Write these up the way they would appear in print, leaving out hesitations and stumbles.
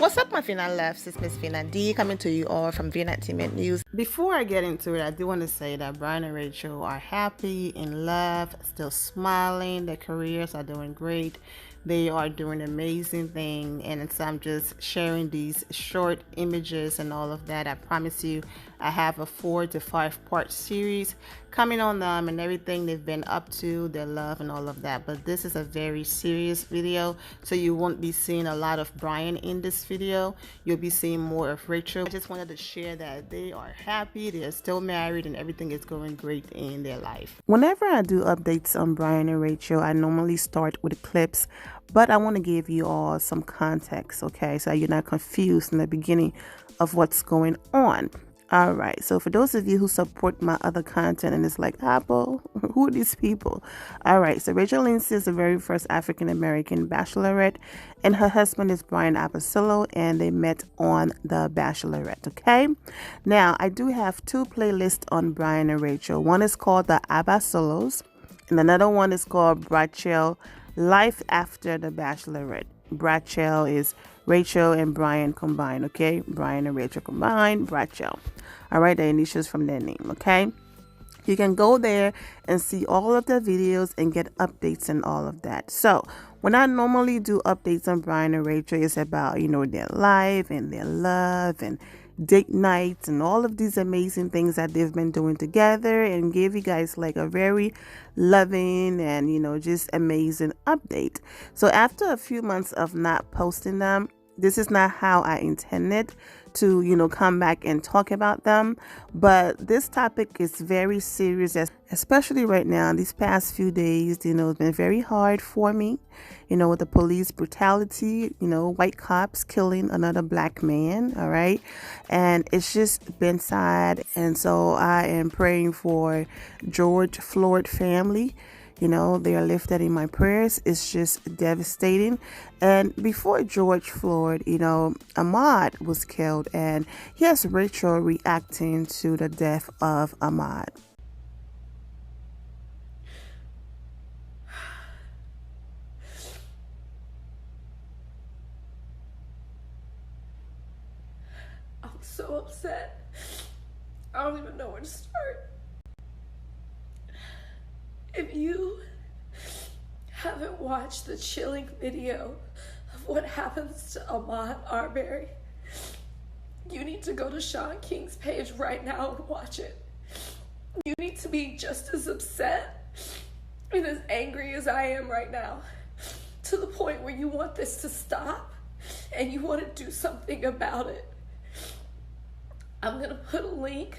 What's up, my Finan Laughs? It's Miss Finan D coming to you all from V Entertainment News. Before I get into it, I do want to say that Brian and Rachel are happy, in love, still smiling. Their careers are doing great. They are doing an amazing thing, and so I'm just sharing these short images and all of that. I promise you, I have a 4 to 5 part series coming on them and everything they've been up to, their love and all of that. But this is a very serious video, so you won't be seeing a lot of Brian in this video. You'll be seeing more of Rachel. I just wanted to share that they are happy, they are still married, and everything is going great in their life. Whenever I do updates on Brian and Rachel, I normally start with clips, but I want to give you all some context, okay, so you're not confused in the beginning of what's going on. All right, so for those of you who support my other content and it's like, Apple, who are these people? All right, so Rachel Lindsay is the very first African-American bachelorette, and her husband is Lindsay-Abasolo, and they met on The Bachelorette, okay? Now, I do have 2 playlists on Brian and Rachel. One is called The Abasolos, and another one is called Brachel Life After The Bachelorette. Brachel is Rachel and Brian combined, okay? Brian and Rachel combined, Brachel. All right, the initials from their name, okay? You can go there and see all of the videos and get updates and all of that. So when I normally do updates on Brian and Rachel, it's about, you know, their life and their love and date nights and all of these amazing things that they've been doing together, and give you guys like a very loving and, you know, just amazing update. So after a few months of not posting them, this is not how I intended to, you know, come back and talk about them. But this topic is very serious, especially right now. These past few days, you know, it's been very hard for me, you know, with the police brutality, you know, white cops killing another black man. All right. And it's just been sad. And so I am praying for George Floyd family. You know, they are lifted in my prayers. It's just devastating. And before George Floyd, you know, Ahmaud was killed, and here's Rachel reacting to the death of Ahmaud. I'm so upset. I don't even know where to start. If you haven't watched the chilling video of what happens to Ahmaud Arbery, you need to go to Sean King's page right now and watch it. You need to be just as upset and as angry as I am right now, to the point where you want this to stop and you want to do something about it. I'm gonna put a link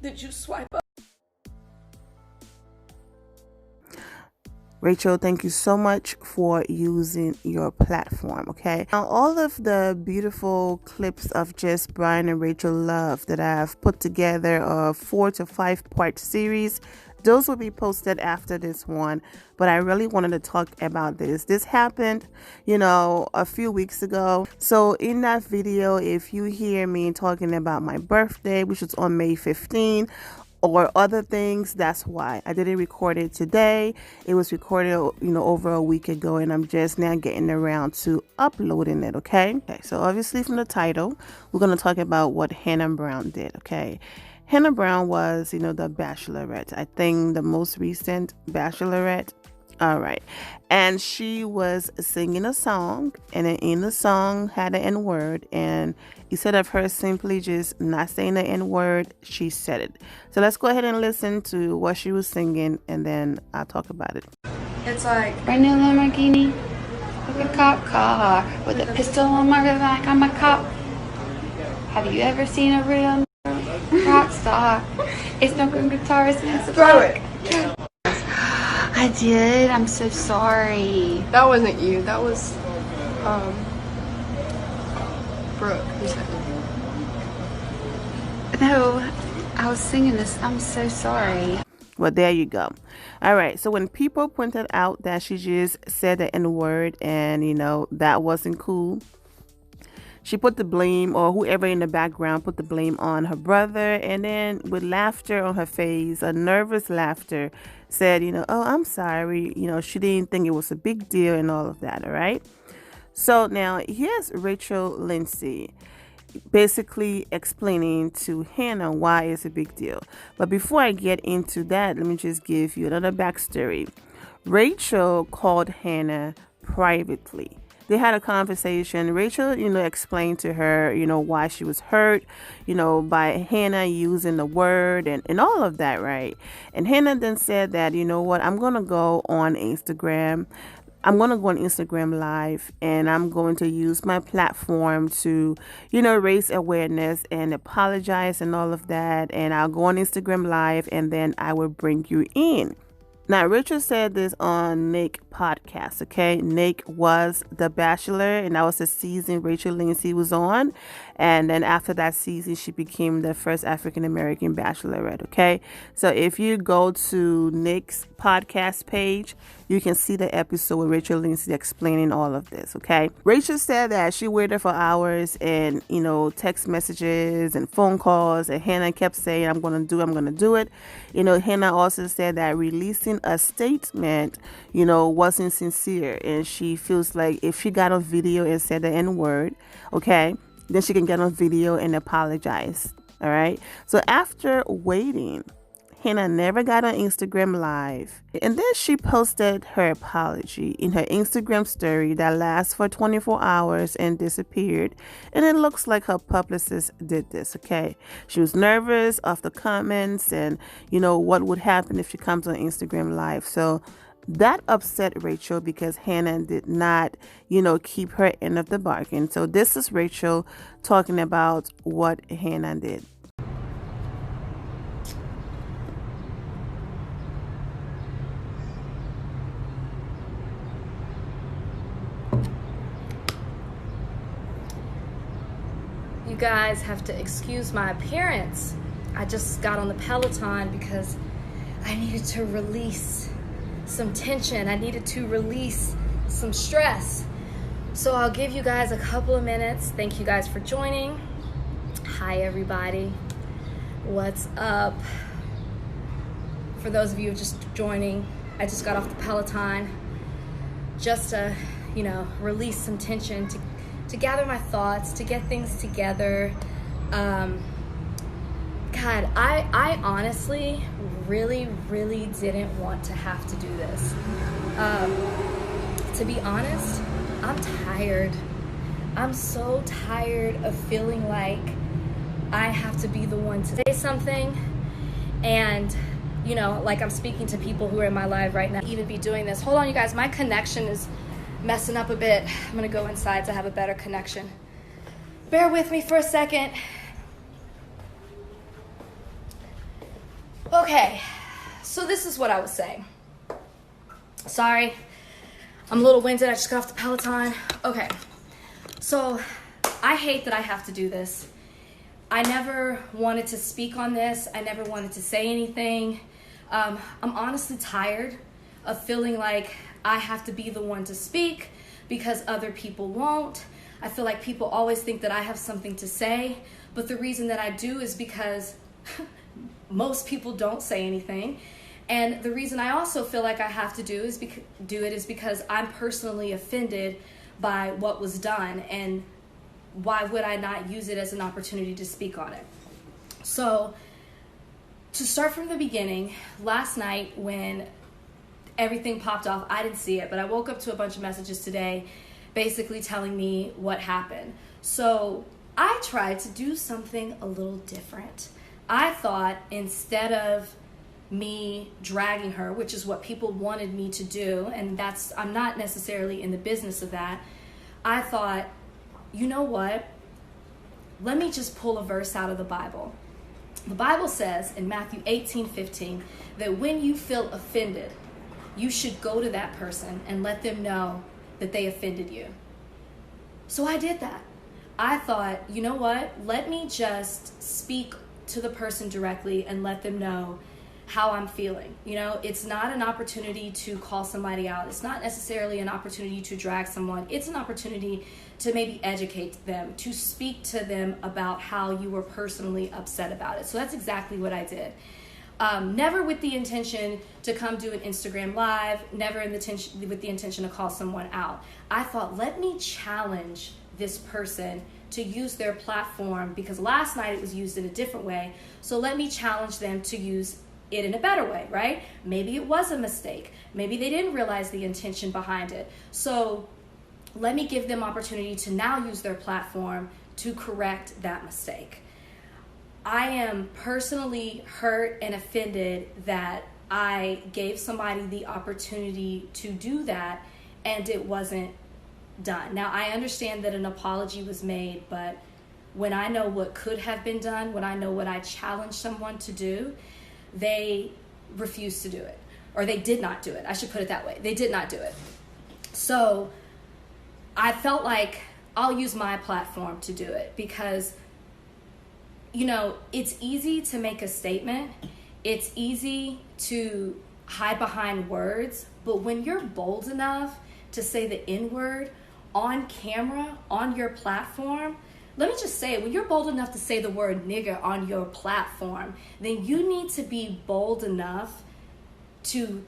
that you swipe up. Rachel, thank you so much for using your platform, okay? Now, all of the beautiful clips of just Brian and Rachel love that I've put together, a 4 to 5 part series, those will be posted after this one. But I really wanted to talk about this. This happened, you know, a few weeks ago. So in that video, if you hear me talking about my birthday, which was on May 15, or other things, that's why I didn't record it today. It was recorded, you know, over a week ago, and I'm just now getting around to uploading it. Okay, so obviously from the title, we're going to talk about what Hannah Brown did. Okay, Hannah Brown was, you know, the Bachelorette, I think the most recent Bachelorette. All right, and she was singing a song, and in the song had an N-word, and instead of her simply just not saying the N-word, she said it. So let's go ahead and listen to what she was singing, and then I'll talk about it. It's like, brand new Lamborghini with a cop car with a pistol on my rib like I'm a cop. Have you ever seen a real rock star? It's no good guitarist and it's a throw it. I did. I'm so sorry. That wasn't you. That was, Brooke. Who said it? No, I was singing this. I'm so sorry. Well, there you go. All right. So when people pointed out that she just said the N-word and, you know, that wasn't cool, she put the blame, or whoever in the background put the blame on her brother. And then with laughter on her face, a nervous laughter, said, you know, oh, I'm sorry. You know, she didn't think it was a big deal and all of that. All right. So now here's Rachel Lindsay basically explaining to Hannah why it's a big deal. But before I get into that, let me just give you another backstory. Rachel called Hannah privately. They had a conversation. Rachel, explained to her, why she was hurt, by Hannah using the word and all of that, right? And Hannah then said that, I'm going to go on Instagram. I'm going to go on Instagram Live and I'm going to use my platform to, raise awareness and apologize and all of that. And I'll go on Instagram Live and then I will bring you in. Now, Richard said this on Nick podcast, okay? Nick was The Bachelor, and that was the season Rachel Lindsay was on. And then after that season, she became the first African-American bachelorette, okay? So if you go to Nick's podcast page, you can see the episode with Rachel Lindsay explaining all of this, okay? Rachel said that she waited for hours and, text messages and phone calls, and Hannah kept saying, I'm going to do it. Hannah also said that releasing a statement, wasn't sincere, and she feels like if she got on video and said the N-word, okay, then she can get on video and apologize. All right. So after waiting, Hannah never got on Instagram Live, and then she posted her apology in her Instagram story that lasts for 24 hours and disappeared. And it looks like her publicist did this, okay? She was nervous of the comments and, what would happen if she comes on Instagram Live. So that upset Rachel because Hannah did not, keep her end of the bargain. So this is Rachel talking about what Hannah did. You guys have to excuse my appearance. I just got on the Peloton because I needed to release some tension. I needed to release some stress. So I'll give you guys a couple of minutes. Thank you guys for joining. Hi, everybody. What's up? For those of you just joining, I just got off the Peloton just to, release some tension, to gather my thoughts, to get things together. God, I honestly really didn't want to have to do this. To be honest, I'm tired. I'm so tired of feeling like I have to be the one to say something. And, like I'm speaking to people who are in my life right now, even be doing this. Hold on, you guys, my connection is messing up a bit. I'm gonna go inside to have a better connection. Bear with me for a second. Okay, so this is what I was saying. Sorry, I'm a little winded. I just got off the Peloton. Okay, so I hate that I have to do this. I never wanted to speak on this. I never wanted to say anything. I'm honestly tired of feeling like I have to be the one to speak because other people won't. I feel like people always think that I have something to say, but the reason that I do is because most people don't say anything. And the reason I also feel like I have to do it is because I'm personally offended by what was done, and why would I not use it as an opportunity to speak on it? So to start from the beginning, last night when everything popped off, I didn't see it, but I woke up to a bunch of messages today basically telling me what happened. So I tried to do something a little different. I thought instead of me dragging her, which is what people wanted me to do, and I'm not necessarily in the business of that, I thought, you know what? Let me just pull a verse out of the Bible. The Bible says in Matthew 18:15 that when you feel offended, you should go to that person and let them know that they offended you. So I did that. I thought, you know what? Let me just speak to the person directly and let them know how I'm feeling. It's not an opportunity to call somebody out. It's not necessarily an opportunity to drag someone. It's an opportunity to maybe educate them, to speak to them about how you were personally upset about it. So that's exactly what I did. Never with the intention to come do an Instagram live, never with the intention to call someone out. I thought, let me challenge this person to use their platform, because last night it was used in a different way. So let me challenge them to use it in a better way, right? Maybe it was a mistake. Maybe they didn't realize the intention behind it. So let me give them opportunity to now use their platform to correct that mistake. I am personally hurt and offended that I gave somebody the opportunity to do that and it wasn't done. Now, I understand that an apology was made, but when I know what could have been done, when I know what I challenged someone to do, they refused to do it, or they did not do it. I should put it that way. They did not do it. So I felt like I'll use my platform to do it, because, you know, it's easy to make a statement. It's easy to hide behind words, but when you're bold enough to say the N-word on camera, on your platform, let me just say, when you're bold enough to say the word nigger on your platform, then you need to be bold enough to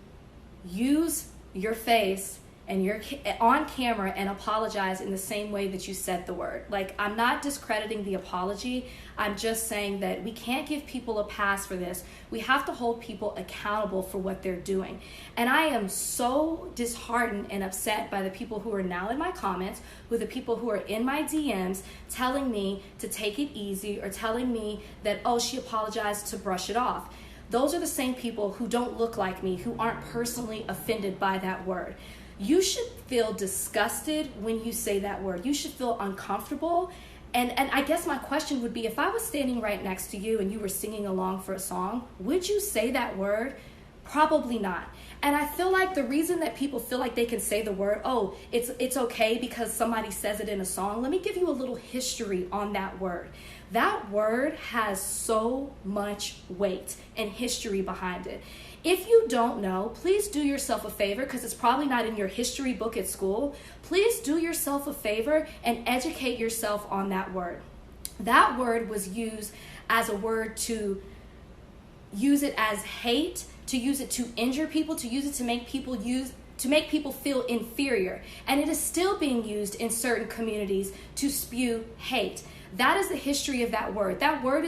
use your face and you're on camera and apologize in the same way that you said the word. Like, I'm not discrediting the apology. I'm just saying that we can't give people a pass for this. We have to hold people accountable for what they're doing. And I am so disheartened and upset by the people who are now in my comments, with the people who are in my DMs telling me to take it easy, or telling me that, oh, she apologized to brush it off. Those are the same people who don't look like me, who aren't personally offended by that word. You should feel disgusted when you say that word. You should feel uncomfortable. And I guess my question would be, if I was standing right next to you and you were singing along for a song, would you say that word? Probably not. And I feel like the reason that people feel like they can say the word, oh, it's okay because somebody says it in a song. Let me give you a little history on that word. That word has so much weight and history behind it. If you don't know, please do yourself a favor, because it's probably not in your history book at school. Please do yourself a favor and educate yourself on that word. That word was used as a word to use it as hate, to use it to injure people, to use it to make people feel inferior. And it is still being used in certain communities to spew hate. That is the history of that word. That word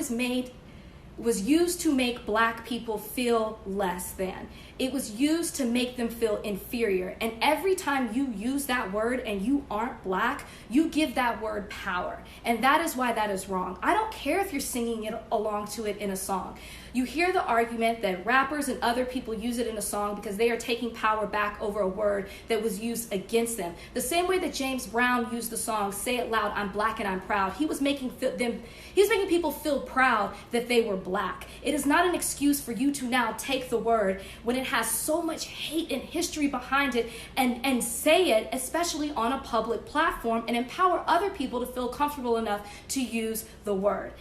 was used to make Black people feel less than. It was used to make them feel inferior. And every time you use that word and you aren't Black, you give that word power. And that is why that is wrong. I don't care if you're singing it along to it in a song. You hear the argument that rappers and other people use it in a song because they are taking power back over a word that was used against them. The same way that James Brown used the song "Say It Loud, I'm Black and I'm Proud." He was making people feel proud that they were Black. It is not an excuse for you to now take the word when it has so much hate and history behind it and say it, especially on a public platform, and empower other people to feel comfortable enough to use the word.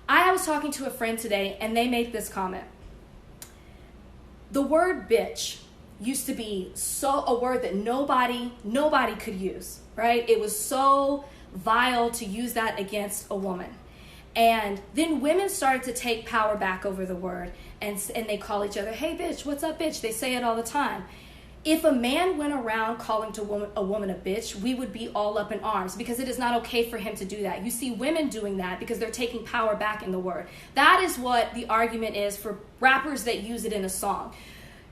I was talking to a friend today and they made this comment. The word bitch used to be a word that nobody could use, right? It was so vile to use that against a woman. And then women started to take power back over the word, and they call each other, hey bitch, what's up bitch? They say it all the time. If a man went around calling a woman a bitch, we would be all up in arms, because it is not okay for him to do that. You see women doing that because they're taking power back in the word. That is what the argument is for rappers that use it in a song.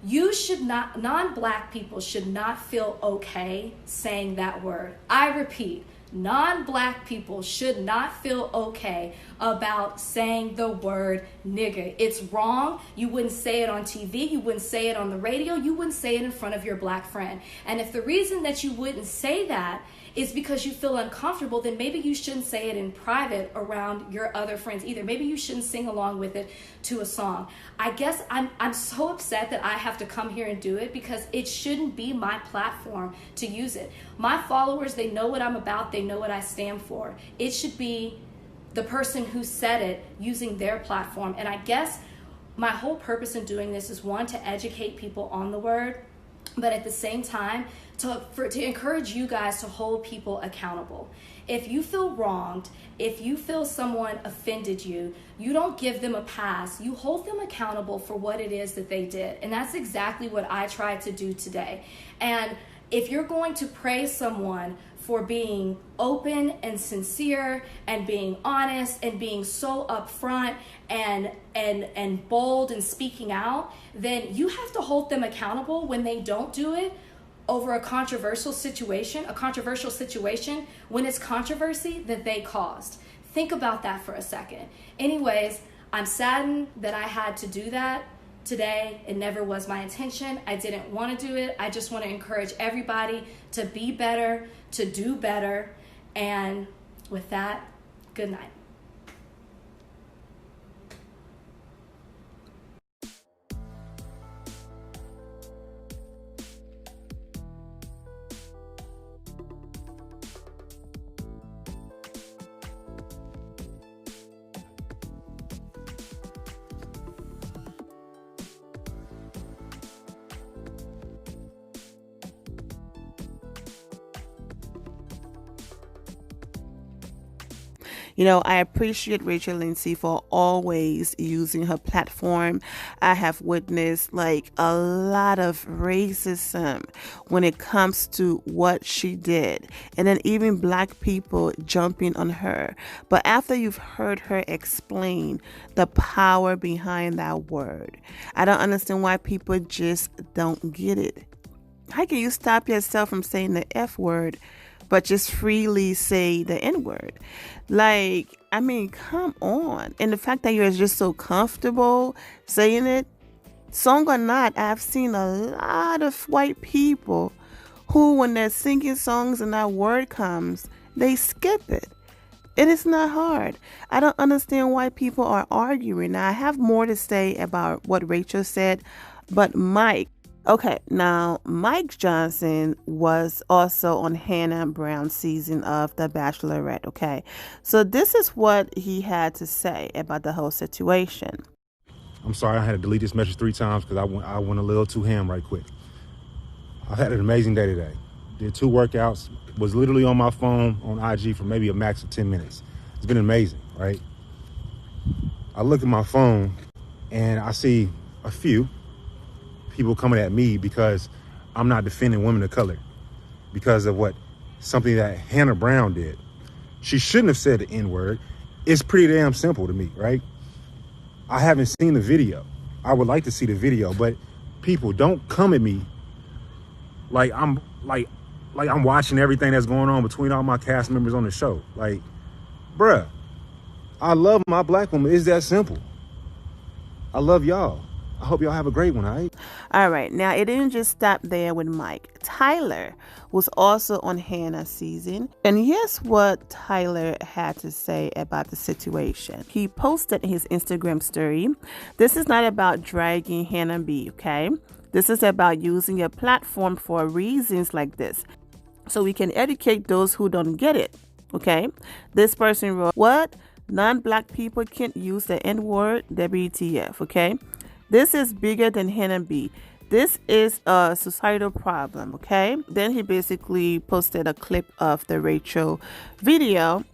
Non-Black people should not feel okay saying that word. I repeat, non-Black people should not feel okay about saying the word nigger. It's wrong. You wouldn't say it on TV. You wouldn't say it on the radio. You wouldn't say it in front of your Black friend. And if the reason that you wouldn't say that is because you feel uncomfortable, then maybe you shouldn't say it in private around your other friends either. Maybe you shouldn't sing along with it to a song. I guess I'm so upset that I have to come here and do it, because it shouldn't be my platform to use it. My followers, they know what I'm about. They know what I stand for. It should be the person who said it using their platform. And I guess my whole purpose in doing this is, one, to educate people on the word, but at the same time, to encourage you guys to hold people accountable. If you feel wronged, if you feel someone offended you, you don't give them a pass. You hold them accountable for what it is that they did. And that's exactly what I tried to do today. And if you're going to praise someone for being open and sincere and being honest and being so upfront and bold and speaking out, then you have to hold them accountable when they don't do it over a controversial situation when it's controversy that they caused. Think about that for a second. Anyways, I'm saddened that I had to do that today. It never was my intention. I didn't want to do it. I just want to encourage everybody to be better, to do better. And with that, good night. You know, I appreciate Rachel Lindsay for always using her platform. I have witnessed like a lot of racism when it comes to what she did, and then even black people jumping on her. But after you've heard her explain the power behind that word, I don't understand why people just don't get it. How can you stop yourself from saying the F word but just freely say the N word? Like, I mean, come on. And the fact that you're just so comfortable saying it, song or not, I've seen a lot of white people who, when they're singing songs and that word comes, they skip it. It is not hard. I don't understand why people are arguing. Now, I have more to say about what Rachel said, but Mike. Okay, now Mike Johnson was also on Hannah Brown's season of The Bachelorette, okay? So this is what he had to say about the whole situation. I'm sorry, I had to delete this message 3 times because I went a little too ham right quick. I had an amazing day today. Did 2 workouts, was literally on my phone on IG for maybe a max of 10 minutes. It's been amazing, right? I look at my phone and I see a few people coming at me because I'm not defending women of color because of something that Hannah Brown did. She shouldn't have said the N-word. It's pretty damn simple to me, right? I haven't seen the video. I would like to see the video, but people don't come at me like I'm watching everything that's going on between all my cast members on the show. Like, bruh, I love my black woman. It's that simple. I love y'all. I hope y'all have a great one, all right? All right. Now, it didn't just stop there with Mike. Tyler was also on Hannah's season. And here's what Tyler had to say about the situation. He posted his Instagram story. This is not about dragging Hannah B, okay? This is about using a platform for reasons like this, so we can educate those who don't get it, okay? This person wrote, what? Non-black people can't use the N-word? WTF, okay? This is bigger than Hannah B. This is a societal problem, okay? Then he basically posted a clip of the Rachel video.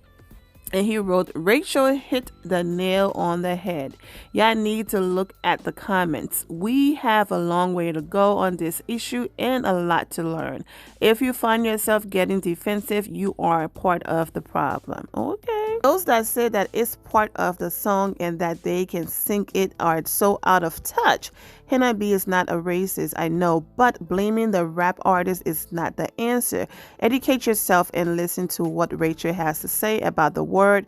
And he wrote, Rachel hit the nail on the head. Y'all need to look at the comments. We have a long way to go on this issue and a lot to learn. If you find yourself getting defensive, you are part of the problem. Okay. Those that say that it's part of the song and that they can sing it are so out of touch. Hannah B is not a racist, I know, but blaming the rap artist is not the answer. Educate yourself and listen to what Rachel has to say about the word,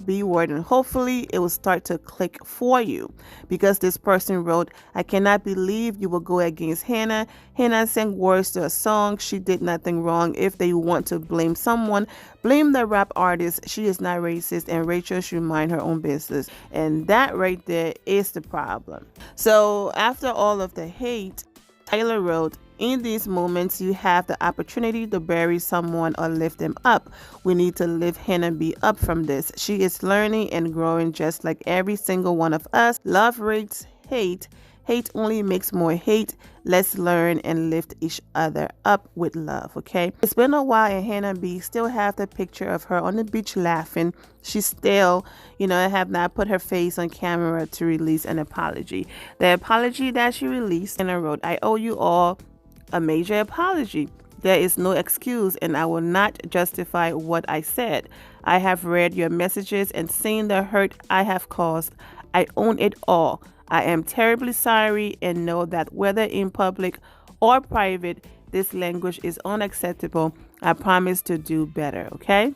B word, and hopefully it will start to click for you. Because this person wrote, I cannot believe you will go against Hannah. Hannah sang words to a song. She did nothing wrong. If they want to blame someone, blame the rap artist. She is not racist, and Rachel should mind her own business. And that right there is the problem. So after all of the hate, Tyler wrote, in these moments, you have the opportunity to bury someone or lift them up. We need to lift Hannah B up from this. She is learning and growing just like every single one of us. Love rates hate. Hate only makes more hate. Let's learn and lift each other up with love, okay? It's been a while, and Hannah B still have the picture of her on the beach laughing. She still, have not put her face on camera to release an apology. The apology that she released, and I wrote, I owe you all a major apology. There is no excuse, and I will not justify what I said. I have read your messages and seen the hurt I have caused. I own it all. I am terribly sorry and know that whether in public or private, this language is unacceptable. I promise to do better, okay?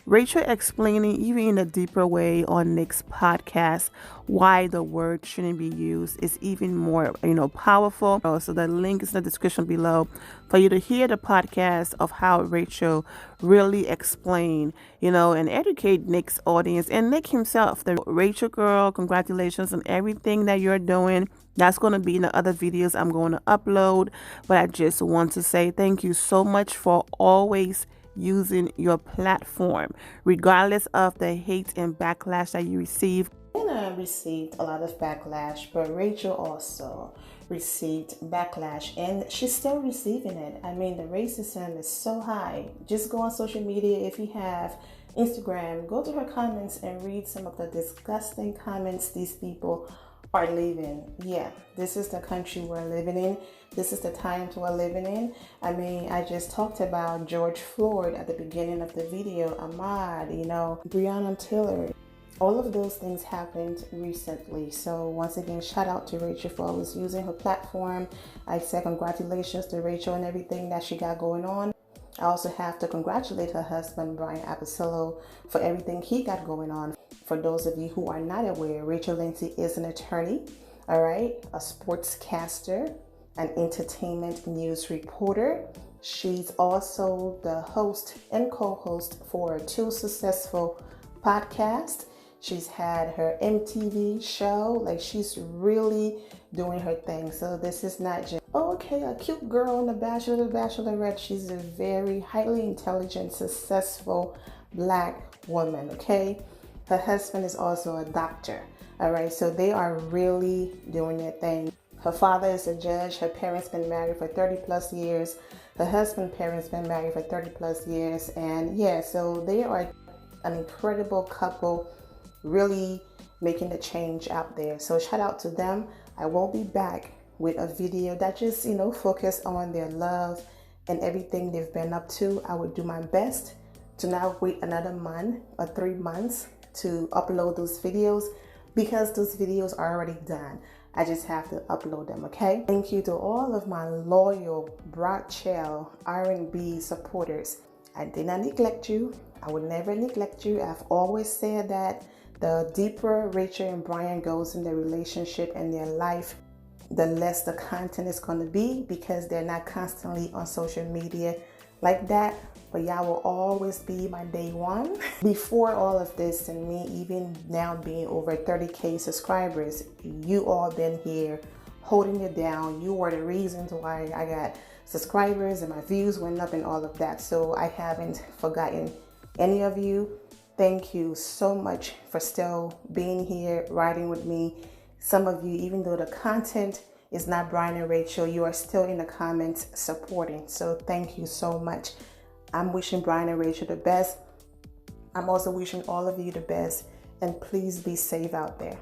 Rachel explaining even in a deeper way on Nick's podcast why the word shouldn't be used is even more, powerful. So the link is in the description below for you to hear the podcast of how Rachel really explained, and educate Nick's audience and Nick himself. The Rachel girl, congratulations on everything that you're doing. That's going to be in the other videos I'm going to upload. But I just want to say thank you so much for always using your platform, regardless of the hate and backlash that you receive. Hannah received a lot of backlash, but Rachel also received backlash, and she's still receiving it. I mean, the racism is so high. Just go on social media. If you have Instagram, go to her comments and read some of the disgusting comments these people are leaving. Yeah, this is the country we're living in. This is the times we're living in. I mean, I just talked about George Floyd at the beginning of the video, Ahmaud, Breonna Taylor. All of those things happened recently. So once again, shout out to Rachel for always using her platform. I say congratulations to Rachel and everything that she got going on. I also have to congratulate her husband, Lindsay-Abasolo, for everything he got going on. For those of you who are not aware, Rachel Lindsay is an attorney, all right, a sportscaster, an entertainment news reporter. She's also the host and co-host for 2 successful podcasts. She's had her MTV show. Like, she's really doing her thing. So this is not just, a cute girl on The Bachelor, The Bachelorette. She's a very highly intelligent, successful Black woman, okay? Her husband is also a doctor, all right? So they are really doing their thing. Her father is a judge. Her parents been married for 30 plus years. Her husband's parents been married for 30 plus years. And yeah, so they are an incredible couple, really making the change out there. So shout out to them. I will be back with a video that just, focus on their love and everything they've been up to. I will do my best to not wait another month or 3 months to upload those videos, because those videos are already done. I just have to upload them, okay? Thank you to all of my loyal Broadchild R&B supporters. I did not neglect you. I would never neglect you. I've always said that the deeper Rachel and Brian goes in their relationship and their life, the less the content is going to be, because they're not constantly on social media like that. But y'all will always be my day one. Before all of this, and me even now being over 30K subscribers, you all been here holding it down. You were the reasons why I got subscribers and my views went up and all of that. So I haven't forgotten any of you. Thank you so much for still being here, riding with me. Some of you, even though the content is not Brian and Rachel, you are still in the comments supporting. So thank you so much. I'm wishing Brian and Rachel the best. I'm also wishing all of you the best, and please be safe out there.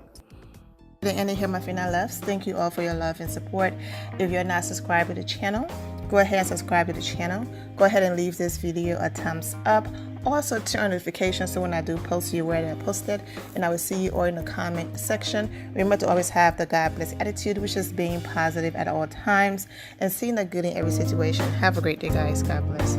The end of here, my Fina loves. Thank you all for your love and support. If you're not subscribed to the channel, go ahead and subscribe to the channel. Go ahead and leave this video a thumbs up. Also turn notifications so when I do post, you where they're posted. And I will see you all in the comment section. Remember to always have the God bless attitude, which is being positive at all times and seeing the good in every situation. Have a great day, guys. God bless.